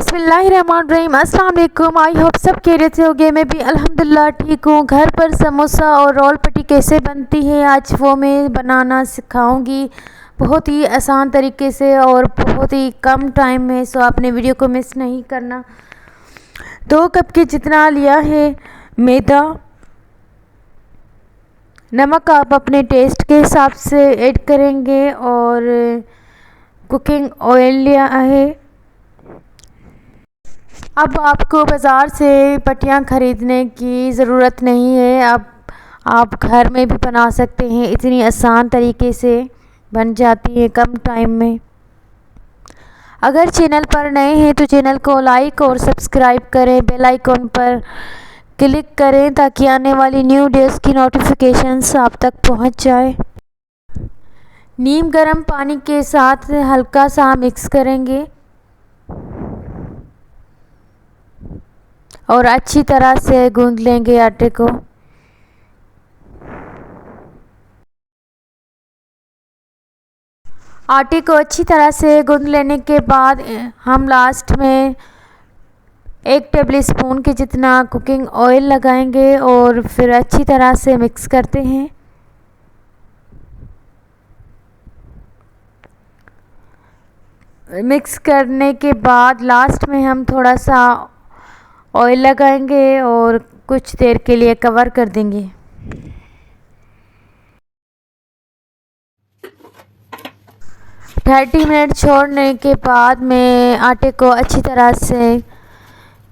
बिस्मिल्लाहिर्रहमानिर्रहीम। अस्सलाम वालेकुम। आई होप सब खैरियत से होंगे। मैं भी अल्हम्दुलिल्लाह ठीक हूँ। घर पर समोसा और रोल पट्टी कैसे बनती है आज वो मैं बनाना सिखाऊंगी, बहुत ही आसान तरीके से और बहुत ही कम टाइम में। सो आपने वीडियो को मिस नहीं करना। 2 कप के जितना लिया है मैदा, नमक आप अपने टेस्ट के हिसाब से ऐड करेंगे और कुकिंग ऑयल लिया है। अब आपको बाज़ार से पट्टियाँ ख़रीदने की ज़रूरत नहीं है, अब आप घर में भी बना सकते हैं। इतनी आसान तरीके से बन जाती है कम टाइम में। अगर चैनल पर नए हैं तो चैनल को लाइक और सब्सक्राइब करें, बेल आइकॉन पर क्लिक करें ताकि आने वाली न्यू वीडियोस की नोटिफिकेशंस आप तक पहुंच जाए। नीम गर्म पानी के साथ हल्का सा मिक्स करेंगे और अच्छी तरह से गूंद लेंगे आटे को। आटे को अच्छी तरह से गूंद लेने के बाद हम लास्ट में 1 टेबल स्पून के जितना कुकिंग ऑयल लगाएंगे और फिर अच्छी तरह से मिक्स करते हैं। मिक्स करने के बाद लास्ट में हम थोड़ा सा ऑयल लगाएंगे और कुछ देर के लिए कवर कर देंगे। थर्टी मिनट छोड़ने के बाद मैं आटे को अच्छी तरह से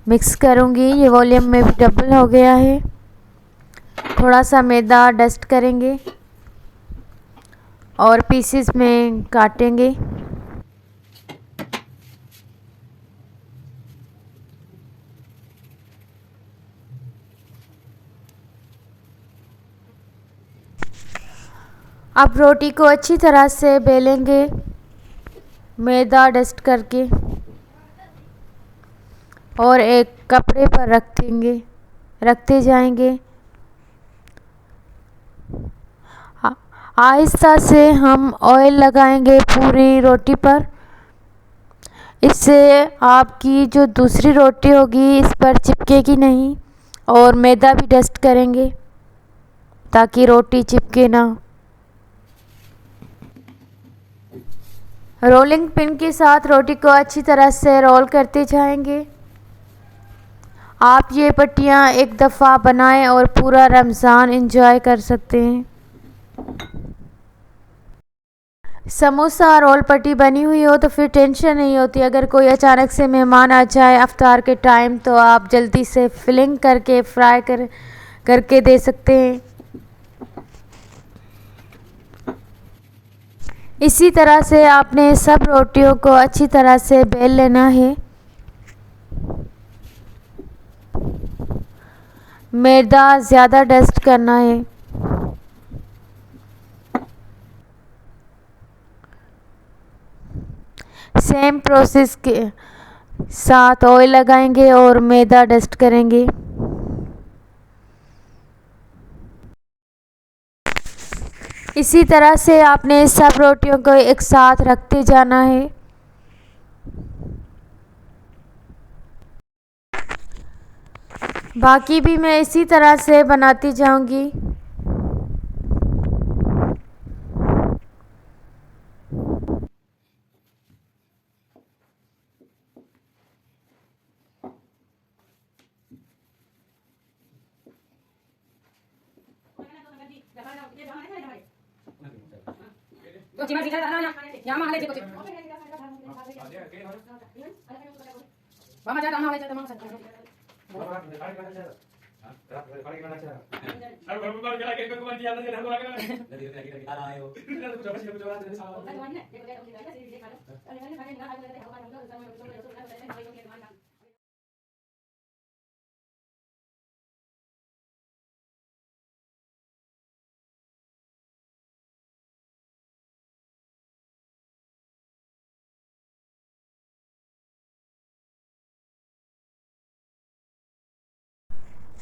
मिक्स करूंगी। ये वॉल्यूम में भी डबल हो गया है। थोड़ा सा मैदा डस्ट करेंगे और पीसेस में काटेंगे। अब रोटी को अच्छी तरह से बेलेंगे मैदा डस्ट करके और एक कपड़े पर रखते जाएंगे। आहिस्ता से हम ऑयल लगाएंगे पूरी रोटी पर। इससे आपकी जो दूसरी रोटी होगी इस पर चिपकेगी नहीं और मैदा भी डस्ट करेंगे ताकि रोटी चिपके ना। रोलिंग पिन के साथ रोटी को अच्छी तरह से रोल करते जाएंगे। आप ये पट्टियाँ एक दफ़ा बनाएं और पूरा रमज़ान एंजॉय कर सकते हैं। समोसा रोल पट्टी बनी हुई हो तो फिर टेंशन नहीं होती। अगर कोई अचानक से मेहमान आ जाए अफ्तार के टाइम तो आप जल्दी से फिलिंग करके फ्राई करके दे सकते हैं। इसी तरह से आपने सब रोटियों को अच्छी तरह से बेल लेना है। मैदा ज़्यादा डस्ट करना है। सेम प्रोसेस के साथ ऑयल लगाएंगे और मैदा डस्ट करेंगे। इसी तरह से आपने सब रोटियों को एक साथ रखते जाना है। बाकी भी मैं इसी तरह से बनाती जाऊंगी।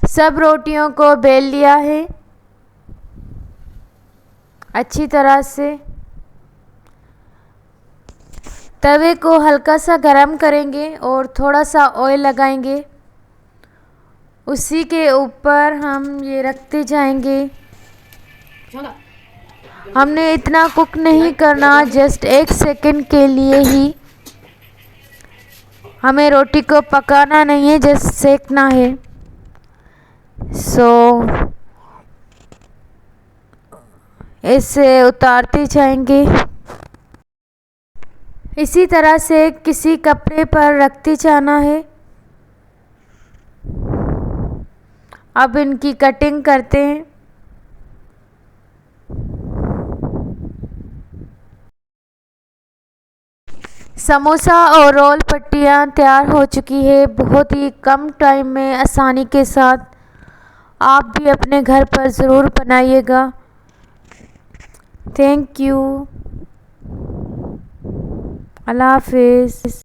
सब रोटियों को बेल लिया है अच्छी तरह से। तवे को हल्का सा गरम करेंगे और थोड़ा सा ऑयल लगाएंगे। उसी के ऊपर हम ये रखते जाएंगे। हमने इतना कुक नहीं करना, जस्ट 1 सेकंड के लिए ही। हमें रोटी को पकाना नहीं है, जस्ट सेकना है। इसे उतारते जाएंगे। इसी तरह से किसी कपड़े पर रखते जाना है। अब इनकी कटिंग करते हैं। समोसा और रोल पट्टियाँ तैयार हो चुकी है, बहुत ही कम टाइम में आसानी के साथ। आप भी अपने घर पर ज़रूर बनाइएगा। Thank you. अल्लाह हाफिज़।